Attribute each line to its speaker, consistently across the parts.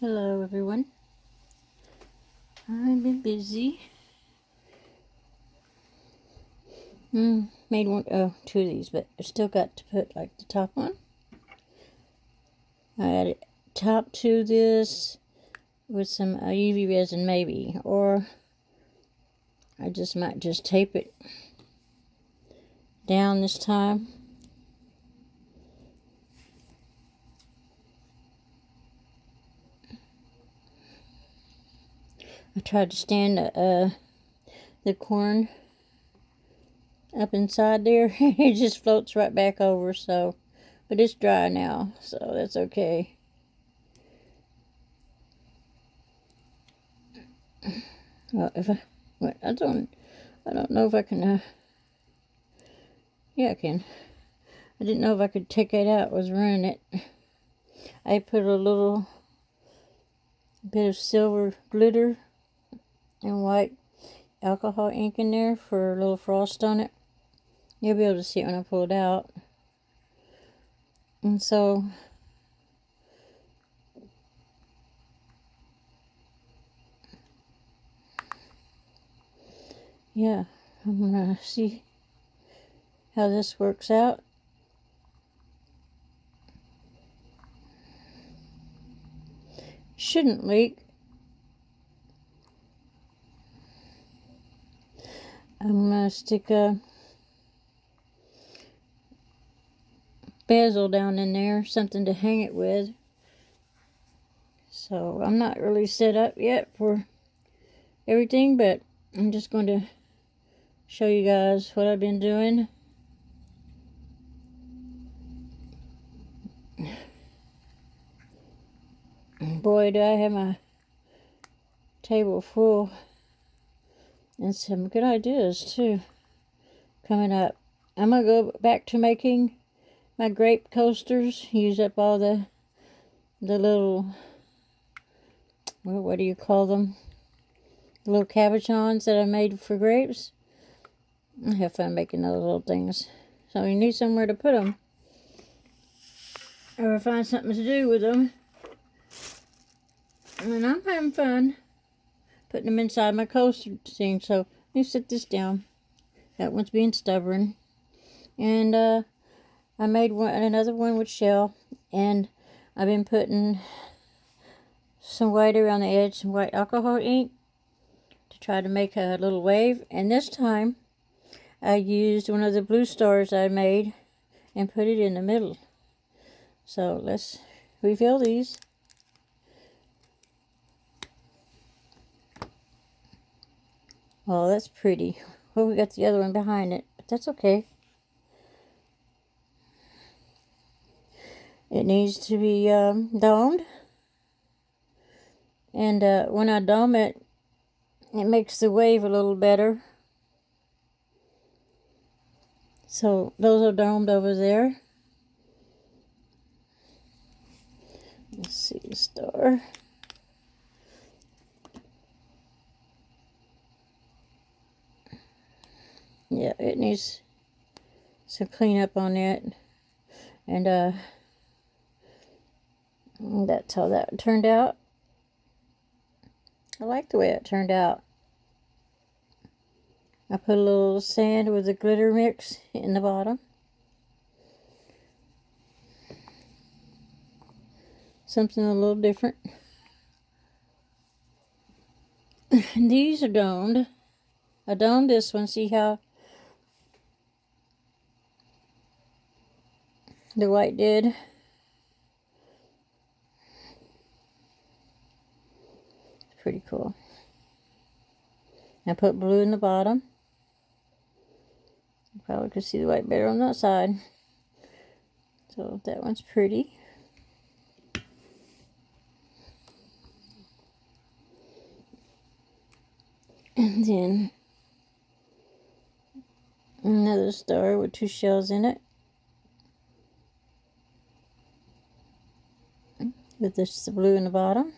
Speaker 1: Hello everyone. I've been busy. Made two of these, but I still got to put like the top on. I added top to this with some UV resin maybe, or I might just tape it down this time. I tried to stand the corn up inside there. It just floats right back over, so, but it's dry now, so that's okay. Well, I don't know if I can, yeah, I can. I didn't know if I could take it out, was ruining it. I put a little bit of silver glitter and white alcohol ink in there for a little frost on it. You'll be able to see it when I pull it out. And so, yeah, I'm gonna see how this works out. Shouldn't leak. I'm gonna stick a bezel down in there, something to hang it with. So I'm not really set up yet for everything, but I'm just going to show you guys what I've been doing. Boy, do I have my table full, and some good ideas too coming up. I'm gonna go back to making my grape coasters. Use up all the little, well, what do you call them? The little cabochons that I made for grapes. I have fun making those little things. So you need somewhere to put them, or find something to do with them. And I'm having fun putting them inside my coaster thing. So let me set this down. That one's being stubborn. And I made another one with shell, and I've been putting some white around the edge, some white alcohol ink to try to make a little wave. And this time I used one of the blue stars I made and put it in the middle. So let's refill these. Oh, that's pretty. Well, we got the other one behind it, but that's okay. It needs to be domed. And when I dome it, it makes the wave a little better. So those are domed over there. Let's see the star. Yeah, it needs some cleanup on it. And that's how that turned out. I like the way it turned out. I put a little sand with the glitter mix in the bottom. Something a little different. These are domed. I domed this one. See how the white did? It's pretty cool. I put blue in the bottom. You probably could see the white better on that side. So that one's pretty. And then another star with two shells in it. With this blue in the bottom.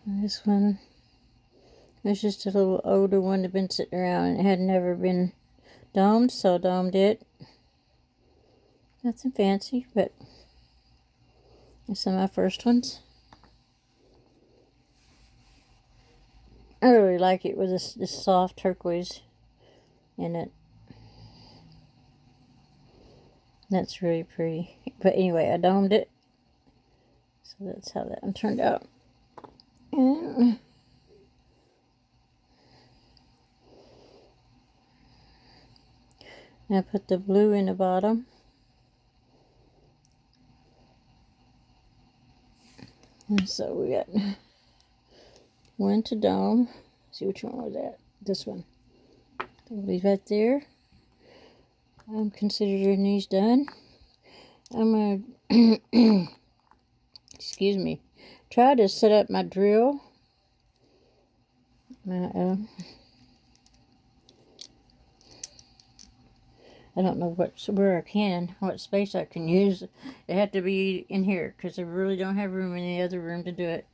Speaker 1: And this one It's just a little older one that had been sitting around and it had never been domed, so I domed it. Nothing fancy, but it's some of my first ones. I really like it with this soft turquoise in it. That's really pretty. But anyway, I domed it. So that's how that one turned out. And I put the blue in the bottom. And so we got one to dome. Let's see which one was that? This one. I'll leave that there. I'm considering these done. I'm gonna excuse me. Try to set up my drill. I don't know what space I can use. It had to be in here because I really don't have room in the other room to do it.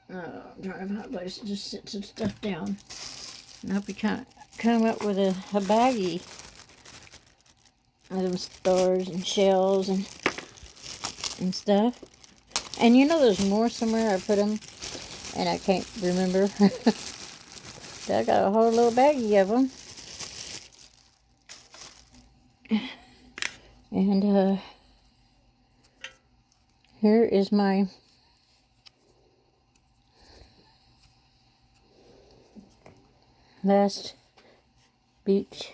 Speaker 1: I'm trying to find a place to just sit some stuff down. And I hope you can't come up with a baggie of them stars and shells and stuff. And you know there's more somewhere. I put them and I can't remember. I got a whole little baggie of them. And here is my last beach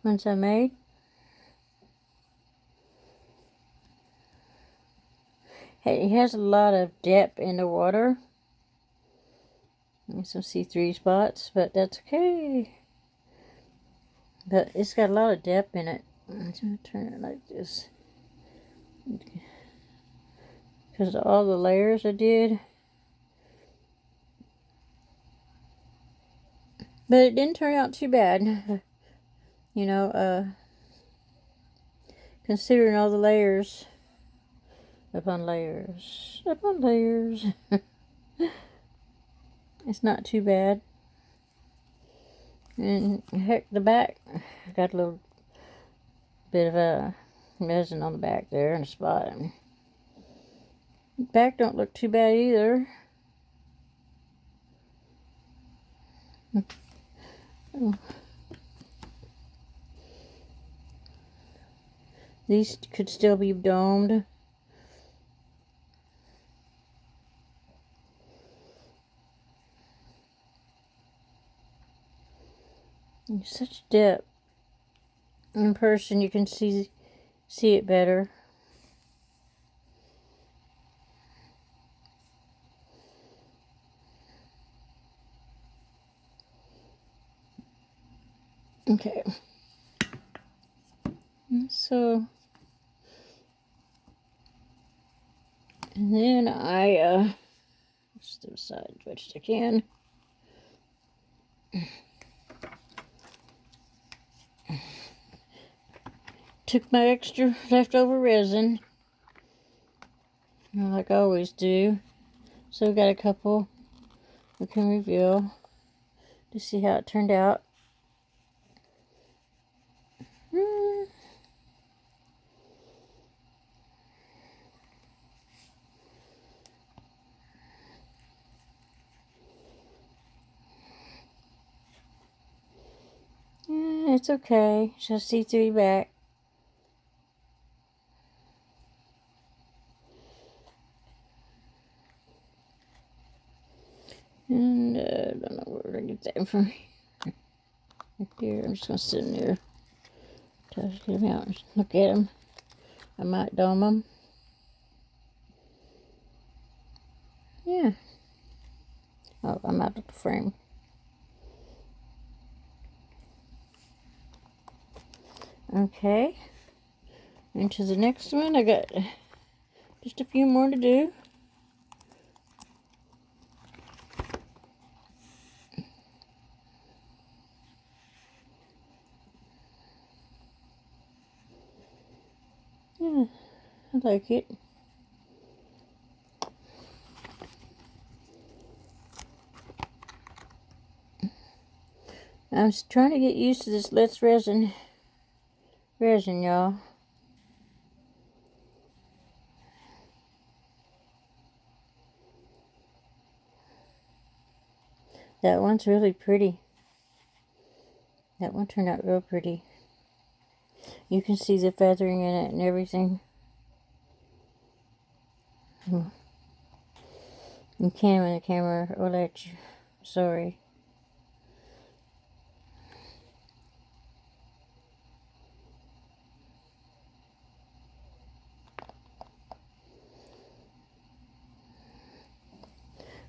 Speaker 1: ones I made. It has a lot of depth in the water. And some see-through spots, but that's okay. But it's got a lot of depth in it. I'm going to turn it like this. Because of all the layers I did. But it didn't turn out too bad. You know, considering all the layers upon layers upon layers. It's not too bad. And heck, the back, I got a little bit of a resin on the back there in a spot. Back don't look too bad either. Oh. These could still be domed. Such depth. In person you can see it better. Okay. So, and then I just do aside as much as I can. Took my extra leftover resin, like I always do. So we got a couple we can reveal to see how it turned out. It's okay. Just see through back. And I don't know where to get that from. Right there. I'm just gonna sit in there. Try to get them out and look at them. I might dome them. Yeah. Oh, I'm out of the frame. Okay. Into the next one. I got just a few more to do. Yeah, I like it. I'm trying to get used to this Let's resin, y'all. That one's really pretty. That one turned out real pretty. You can see the feathering in it and everything. You can when the camera will let you. Sorry.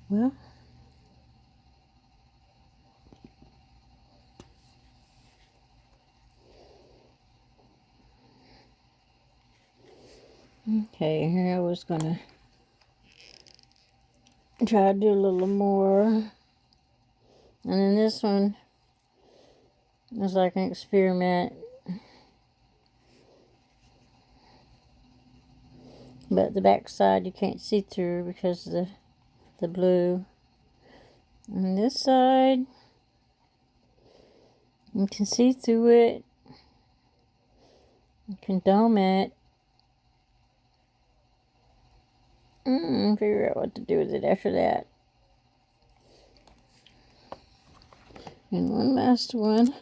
Speaker 1: Well, okay, here I was gonna try to do a little more. And then this one is like an experiment. But the back side you can't see through because of the blue. And this side, you can see through it. You can dome it. Figure out what to do with it after that. And one last one.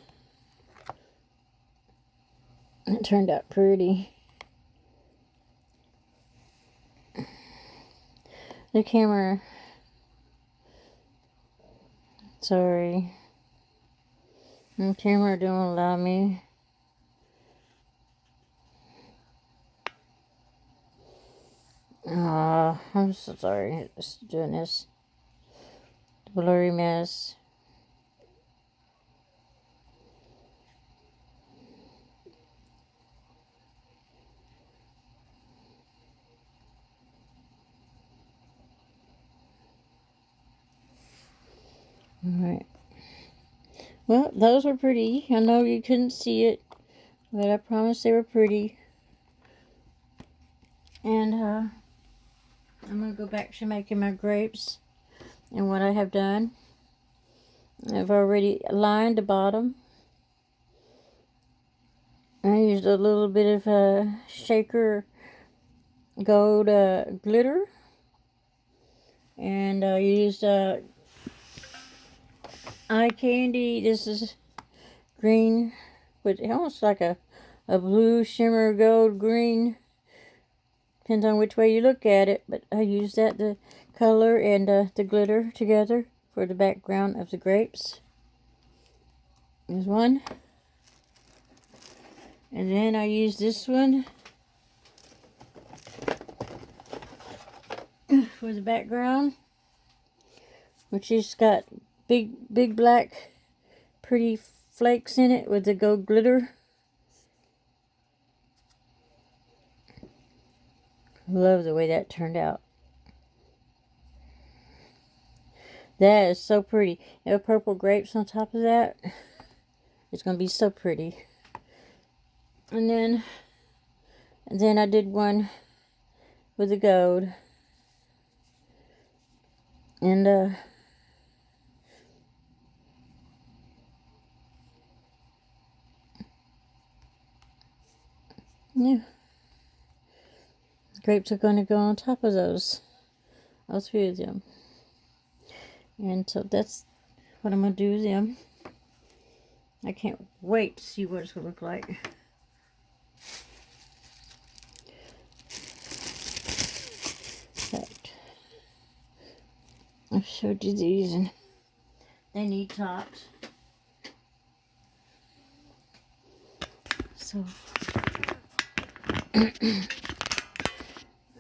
Speaker 1: It turned out pretty. The camera. Sorry. The camera don't allow me. I'm so sorry. Just doing this blurry mess. Alright. Well, those were pretty. I know you couldn't see it, but I promise they were pretty. And I'm going to go back to making my grapes. And what I have done, I've already lined the bottom. I used a little bit of shaker gold glitter. And I used eye candy. This is green, but almost like a blue shimmer gold green. Depends on which way you look at it, but I used that, the color and the glitter together for the background of the grapes. There's one. And then I used this one for the background, which has got big black pretty flakes in it with the gold glitter. Love the way that turned out. That is so pretty. And the purple grapes on top of that. It's going to be so pretty. And then I did one with the gold. And yeah. Grapes are going to go on top of those. All three of them. And so that's what I'm going to do with them. I can't wait to see what it's going to look like. But I showed you these and they need tops. So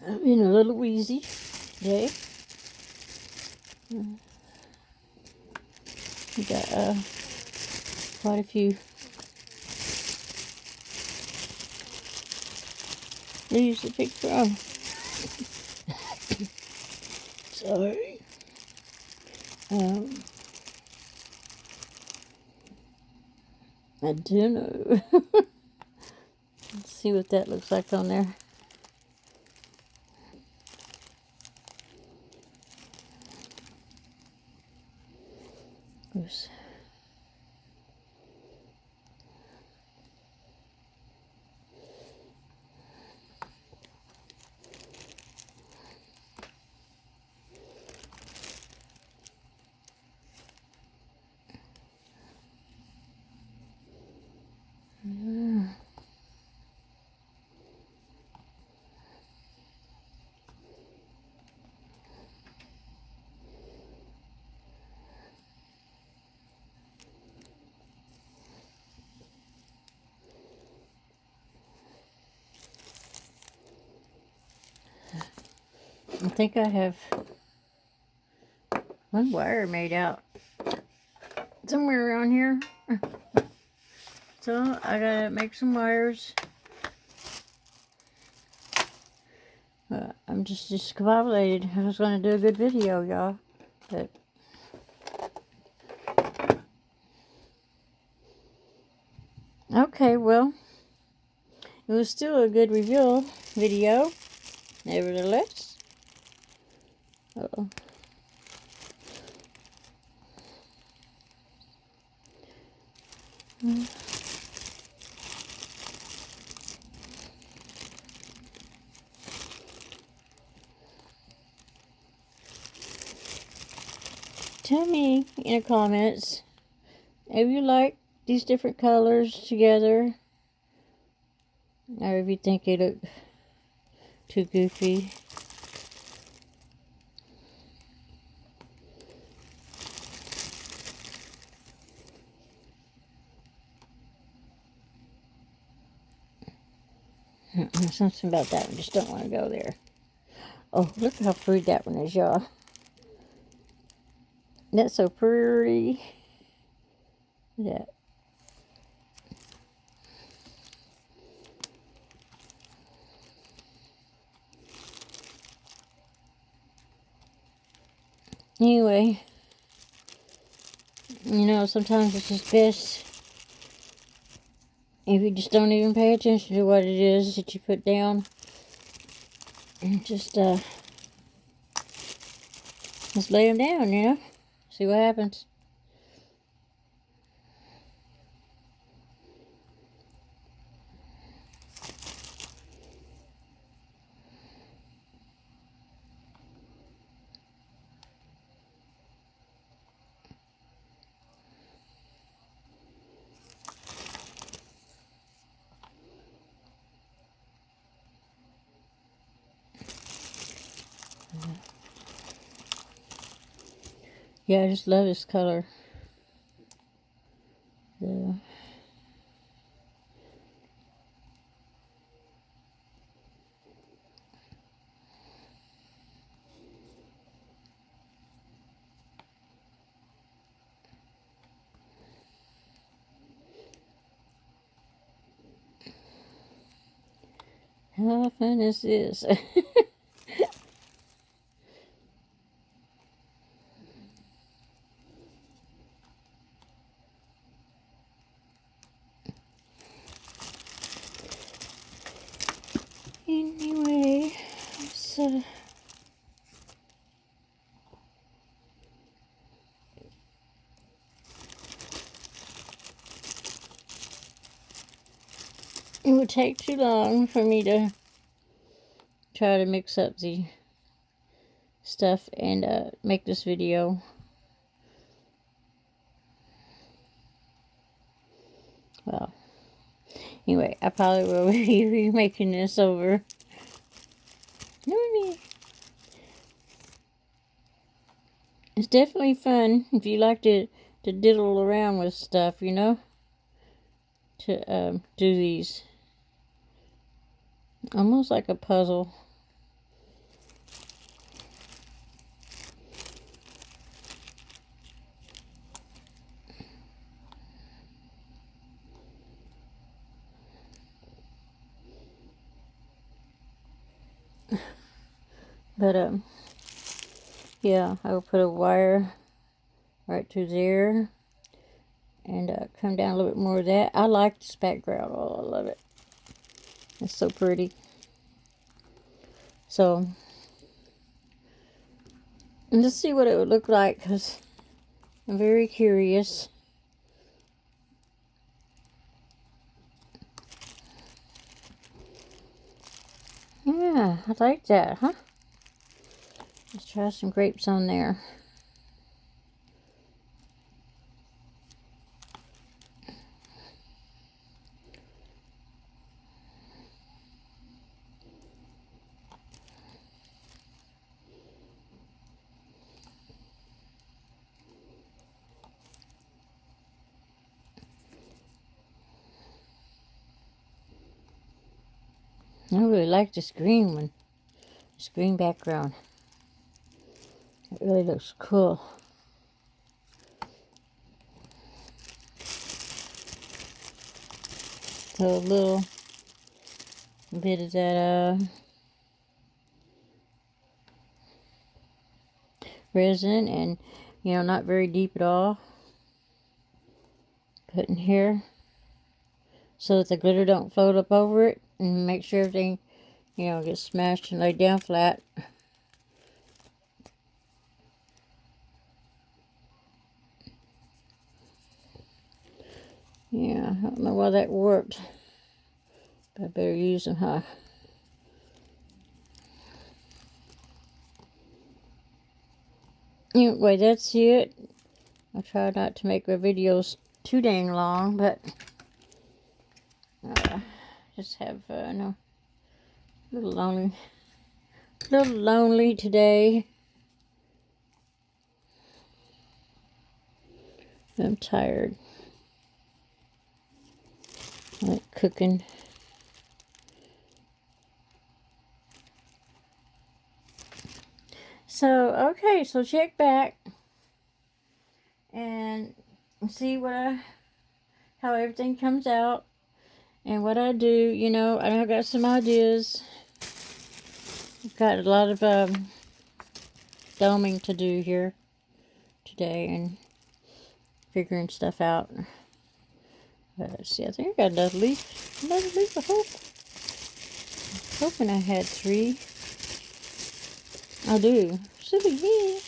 Speaker 1: I've been a little wheezy today. We got quite a few leaves to pick from. Sorry. I do know. Let's see what that looks like on there. Oops. I think I have one wire made out somewhere around here. So I gotta make some wires. I'm just discombobulated. I was gonna do a good video, y'all, but okay, well, it was still a good reveal video, nevertheless. Uh-oh. Tell me in the comments if you like these different colors together, or if you think they look too goofy. Something about that one, just don't want to go there. Oh, look how pretty that one is, y'all. That's so pretty. Yeah. Anyway, you know, sometimes it's just best if you just don't even pay attention to what it is that you put down. And just lay them down, you know? See what happens. Yeah, I just love this color. Yeah. How fun is this? Anyway, so it would take too long for me to try to mix up the stuff and make this video. Well, anyway, I probably will be remaking this over. It's definitely fun if you like to diddle around with stuff, you know, to do these. Almost like a puzzle. But yeah, I will put a wire right through there and come down a little bit more of that. I like this background. Oh, I love it. It's so pretty. So let's see what it would look like, because I'm very curious. Yeah, I like that, huh? Let's try some grapes on there. I really like this green one. This green background. It really looks cool. So a little bit of that resin, and you know, not very deep at all. Put in here so that the glitter don't float up over it, and make sure everything, you know, gets smashed and laid down flat. Yeah, I don't know why that worked, but I better use them, huh? Anyway, that's it. I try not to make my videos too dang long, but just have no, a little lonely today. I'm tired. I like cooking. So, okay, so check back and see how everything comes out and what I do. You know, I've got some ideas. I've got a lot of doming to do here today and figuring stuff out. Let's see, I think I got another leaf. I hope. Hoping I had 3. I do. Should be here.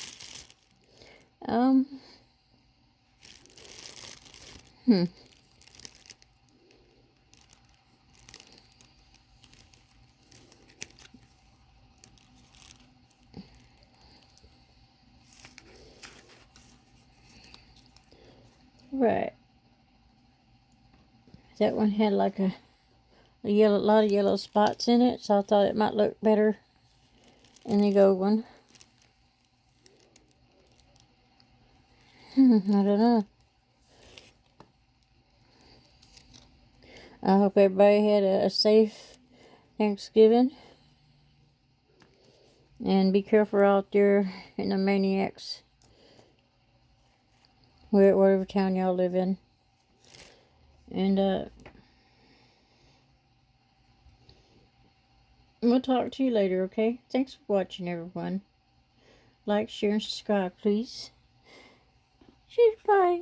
Speaker 1: Right. That one had like a lot of yellow spots in it, so I thought it might look better in the gold one. I don't know. I hope everybody had a safe Thanksgiving. And be careful out there in the maniacs. Whatever town y'all live in. And we'll talk to you later, okay? Thanks for watching, everyone. Like, share, and subscribe, please. Cheers, bye.